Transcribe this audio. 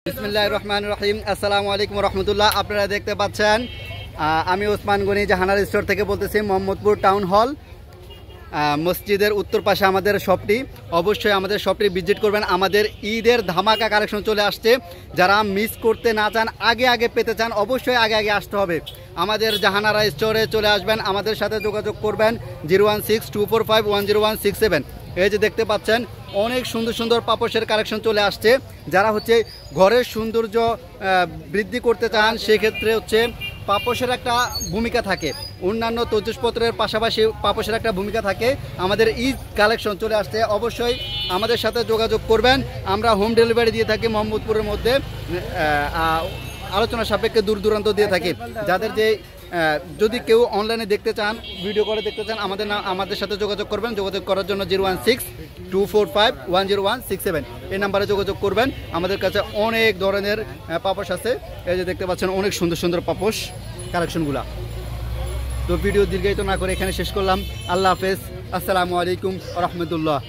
বিসমিল্লাহির রহমানির রহিম। আসসালামু আলাইকুম রহমতুল্লাহ। আপনারা দেখতে পাচ্ছেন আমি ওসমান গনি জাহানার স্টোর থেকে বলতেছি, মোহাম্মদপুর টাউন হল মসজিদের উত্তর পাশে আমাদের শপটি। অবশ্যই আমাদের শপটি ভিজিট করবেন। আমাদের ঈদের ধামাকা কালেকশন চলে আসছে। যারা মিস করতে না চান, আগে আগে পেতে চান, অবশ্যই আগে আগে আসতে হবে। আমাদের জাহানারা স্টোরে চলে আসবেন, আমাদের সাথে যোগাযোগ করবেন 016245106167। এই যে দেখতে পাচ্ছেন অনেক সুন্দর সুন্দর পাপোশের কালেকশন চলে আসছে। যারা হচ্ছে ঘরের সৌন্দর্য বৃদ্ধি করতে চান, সেক্ষেত্রে হচ্ছে পাপোশের একটা ভূমিকা থাকে, অন্যান্য তৈজসপত্রের পাশাপাশি পাপোশের একটা ভূমিকা থাকে। আমাদের ঈদ কালেকশন চলে আসছে, অবশ্যই আমাদের সাথে যোগাযোগ করবেন। আমরা হোম ডেলিভারি দিয়ে থাকি মোহাম্মদপুরের মধ্যে, আলোচনা সাপেক্ষে দূর দূরান্ত দিয়ে থাকি। যাদের যে যদি কেউ অনলাইনে দেখতে চান, ভিডিও করে দেখতে চান, আমাদের সাথে যোগাযোগ করবেন। যোগাযোগ করার জন্য 016245106167 এই নাম্বারে যোগাযোগ করবেন। আমাদের কাছে অনেক ধরনের পাপোশ আছে। এই যে দেখতে পাচ্ছেন অনেক সুন্দর সুন্দর পাপোশ কালেকশনগুলা। তো ভিডিও দীর্ঘায়িত না করে এখানে শেষ করলাম। আল্লাহ হাফেজ, আসসালামু আলাইকুম রহমতুল্লাহ।